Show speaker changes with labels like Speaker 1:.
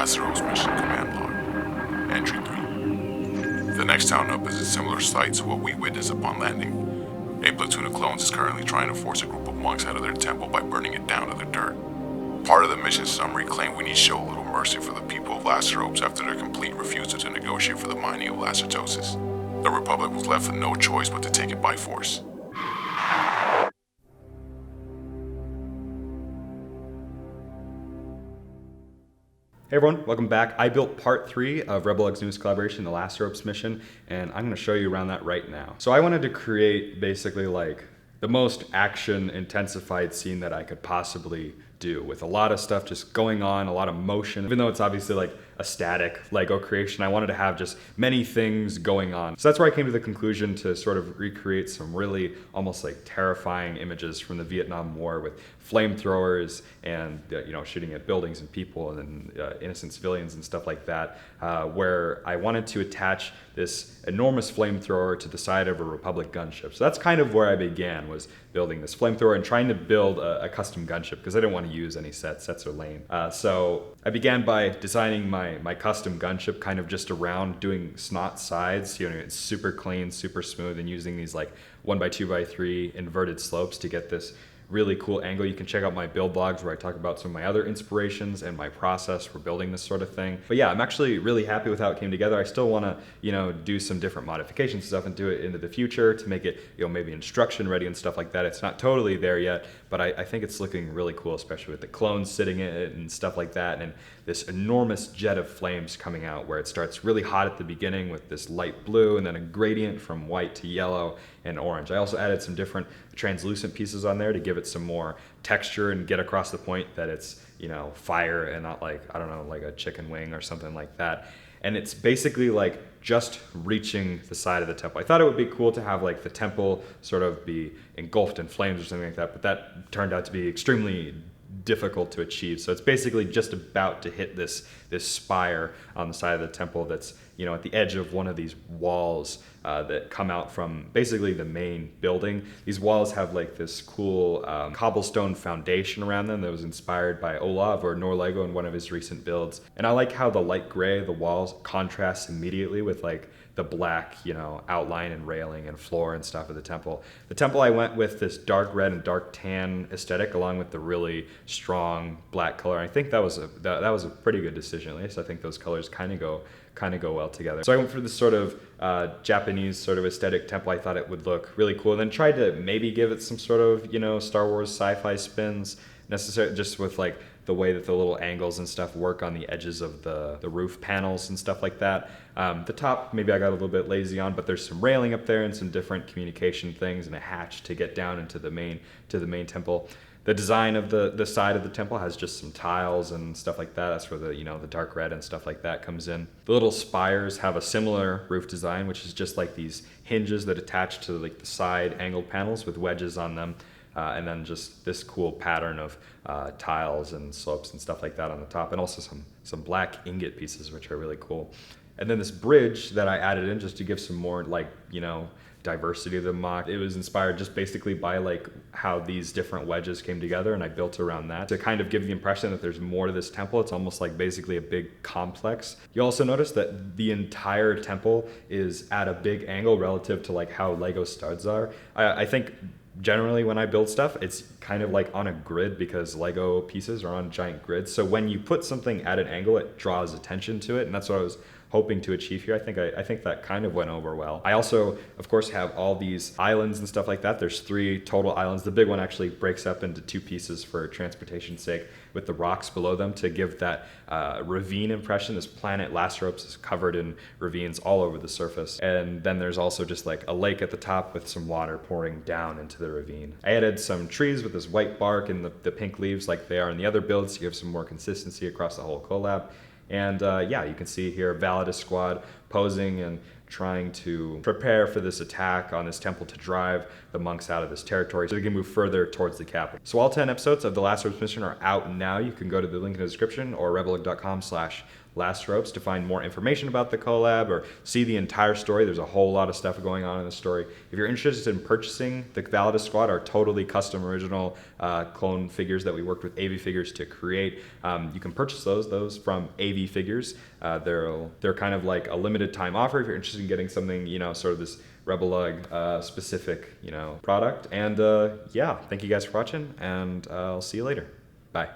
Speaker 1: Laceropes Mission command log. Entry 3. The next town up is a similar site to what we witnessed upon landing. A platoon of clones is currently trying to force a group of monks out of their temple by burning it down to the dirt. Part of the mission summary claimed we need to show a little mercy for the people of Laceropes after their complete refusal to negotiate for the mining of Lacertosis. The Republic was left with no choice but to take it by force.
Speaker 2: Hey everyone, welcome back. I built part 3 of RebelLUG's newest collaboration, the Laceropes Mission, and I'm going to show you around that right now. So I wanted to create basically like the most action intensified scene that I could possibly do, with a lot of stuff just going on, a lot of motion. Even though it's obviously like a static Lego creation, I wanted to have just many things going on. So that's where I came to the conclusion to sort of recreate some really almost like terrifying images from the Vietnam War with flamethrowers and shooting at buildings and people and innocent civilians and stuff like that, where I wanted to attach this enormous flamethrower to the side of a Republic gunship. So that's kind of where I began, was building this flamethrower and trying to build a custom gunship because I didn't want to use any sets. Sets are lame. So I began by designing my custom gunship kind of just around doing snot sides. It's super clean, super smooth, and using these like 1x2x3 inverted slopes to get this really cool angle. You can check out my build logs where I talk about some of my other inspirations and my process for building this sort of thing. But yeah, I'm actually really happy with how it came together. I still want to, do some different modifications and stuff and do it into the future to make it, maybe instruction ready and stuff like that. It's not totally there yet, but I think it's looking really cool, especially with the clones sitting in it and stuff like that. And this enormous jet of flames coming out where it starts really hot at the beginning with this light blue and then a gradient from white to yellow and orange. I also added some different translucent pieces on there to give it some more texture and get across the point that it's, fire and not like, I don't know, like a chicken wing or something like that. And it's basically like just reaching the side of the temple. I thought it would be cool to have like the temple sort of be engulfed in flames or something like that, but that turned out to be extremely difficult to achieve. So it's basically just about to hit this spire on the side of the temple that's at the edge of one of these walls that come out from basically the main building. These walls have like this cool cobblestone foundation around them that was inspired by Olav or Norlego in one of his recent builds. And I like how the light gray of the walls contrasts immediately with like the black, outline and railing and floor and stuff of the temple. The temple, I went with this dark red and dark tan aesthetic along with the really strong black color. I think that was a pretty good decision. At least I think those colors kind of go well together. So I went for this sort of Japanese sort of aesthetic temple. I thought it would look really cool, and then tried to maybe give it some sort of Star Wars sci-fi spins, necessary just with like the way that the little angles and stuff work on the edges of the roof panels and stuff like that. The top, maybe I got a little bit lazy on, but there's some railing up there and some different communication things and a hatch to get down into the main temple. The design of the side of the temple has just some tiles and stuff like that. That's where the dark red and stuff like that comes in. The little spires have a similar roof design, which is just like these hinges that attach to like the side angled panels with wedges on them. And then just this cool pattern of tiles and slopes and stuff like that on the top, and also some black ingot pieces, which are really cool. And then this bridge that I added in just to give some more like, diversity to the MOC. It was inspired just basically by like how these different wedges came together, and I built around that to kind of give the impression that there's more to this temple. It's almost like basically a big complex. You also notice that the entire temple is at a big angle relative to like how Lego studs are. I think generally when I build stuff, it's kind of like on a grid because Lego pieces are on giant grids. So when you put something at an angle, it draws attention to it, and that's what I was hoping to achieve here. I think that kind of went over well. I also, of course, have all these islands and stuff like that. There's 3 total islands. The big one actually breaks up into 2 pieces for transportation's sake, with the rocks below them to give that ravine impression. This planet Laceropes is covered in ravines all over the surface. And then there's also just like a lake at the top with some water pouring down into the ravine. I added some trees with this white bark and the pink leaves like they are in the other builds to give some more consistency across the whole collab. And yeah, you can see here Validus Squad posing and trying to prepare for this attack on this temple to drive the monks out of this territory so they can move further towards the capital. So all 10 episodes of the Laceropes Mission are out now. You can go to the link in the description or rebellug.com/Laceropes to find more information about the collab or see the entire story. There's a whole lot of stuff going on in the story. If you're interested in purchasing the Validus Squad, our totally custom original clone figures that we worked with AV Figures to create, you can purchase those from AV Figures. They're kind of like a limited time offer if you're interested in getting something, you know, sort of this RebelLUG specific, you know, product. And yeah, thank you guys for watching, and I'll see you later. Bye.